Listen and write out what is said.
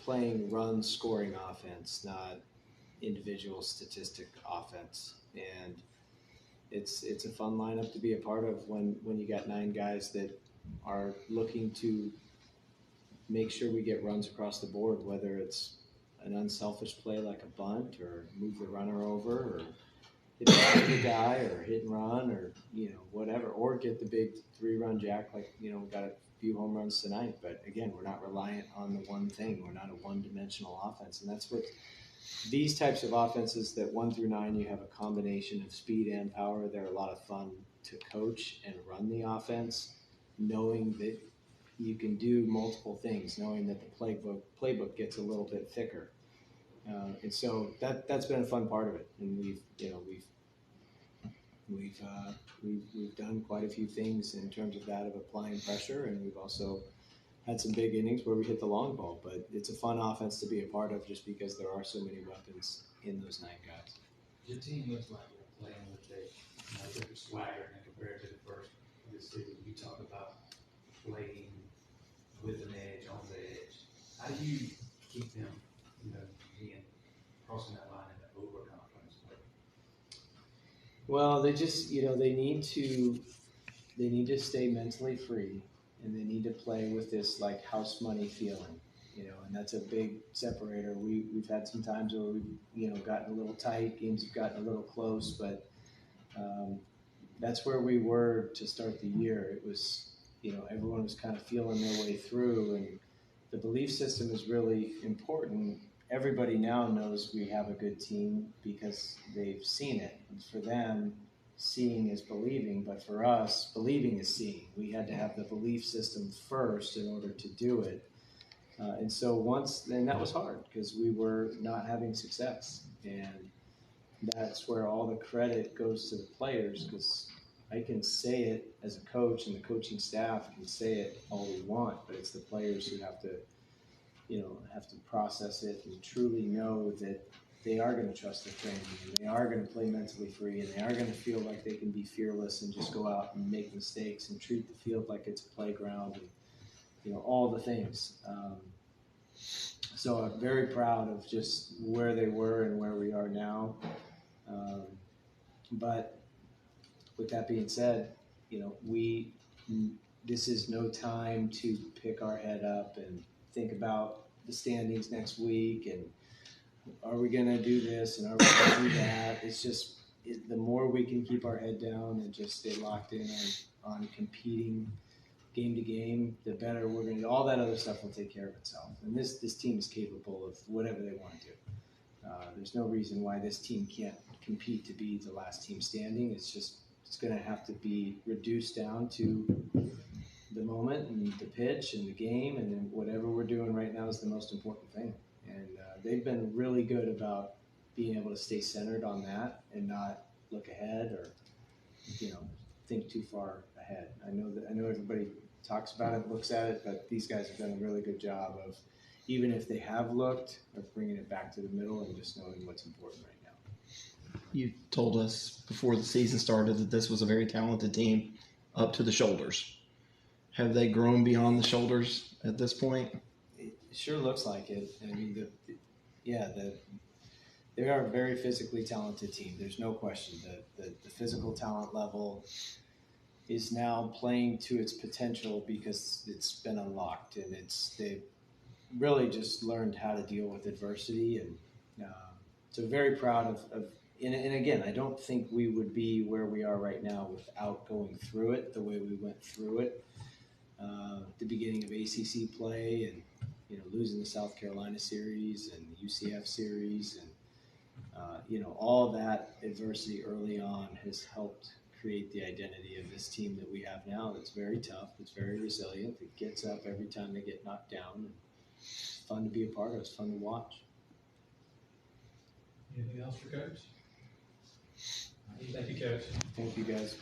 playing run scoring offense, not individual statistic offense. And it's a fun lineup to be a part of when you got 9 guys that are looking to make sure we get runs across the board, whether it's an unselfish play like a bunt or move the runner over or hit the guy or hit and run or, whatever, or get the big 3-run jack like, we got a few home runs tonight. But again, we're not reliant on the one thing. We're not a one-dimensional offense. And that's what these types of offenses that 1 through 9, you have a combination of speed and power. They're a lot of fun to coach and run the offense, knowing that you can do multiple things, knowing that the playbook gets a little bit thicker. And so that's been a fun part of it. And we've done quite a few things in terms of that, of applying pressure, and we've also had some big innings where we hit the long ball. But it's a fun offense to be a part of just because there are so many weapons in those 9 guys. Your team looks like you're playing with a different swagger compared to the first of this season. You talk about playing with an edge, on the edge. How do you keep them, being crossing that line into overconfidence? Well, they just, they need to stay mentally free, and they need to play with this like house money feeling, and that's a big separator. We've had some times where we've, gotten a little tight, games have gotten a little close, but that's where we were to start the year. It was, everyone was kind of feeling their way through, and the belief system is really important. Everybody now knows we have a good team because they've seen it. And for them, seeing is believing, but for us, believing is seeing. We had to have the belief system first in order to do it. And that was hard because we were not having success. And that's where all the credit goes to the players, because I can say it as a coach, and the coaching staff can say it all we want, but it's the players who have to process it and truly know that they are going to trust their training, and they are going to play mentally free, and they are going to feel like they can be fearless and just go out and make mistakes and treat the field like it's a playground, and all the things. So I'm very proud of just where they were and where we are now. But with that being said, this is no time to pick our head up and think about the standings next week and are we going to do this and are we going to do that. It's just the more we can keep our head down and just stay locked in on competing game to game, the better we're going to do. All that other stuff will take care of itself. And this team is capable of whatever they want to do. There's no reason why this team can't compete to be the last team standing. It's going to have to be reduced down to the moment and the pitch and the game, and then whatever we're doing right now is the most important thing. And they've been really good about being able to stay centered on that and not look ahead or, think too far ahead. I know everybody talks about it, looks at it, but these guys have done a really good job of, even if they have looked, of bringing it back to the middle and just knowing what's important right now. You told us before the season started that this was a very talented team up to the shoulders. Have they grown beyond the shoulders at this point? It sure looks like it. I mean, they are a very physically talented team. There's no question. The physical talent level is now playing to its potential because it's been unlocked, and they've really just learned how to deal with adversity. And so very proud of and again, I don't think we would be where we are right now without going through it the way we went through it. The beginning of ACC play and, losing the South Carolina series and the UCF series and, all that adversity early on has helped create the identity of this team that we have now. That's very tough. It's very resilient. It gets up every time they get knocked down. It's fun to be a part of. It's fun to watch. Anything else for Coach? Thank you, Coach. Thank you, guys.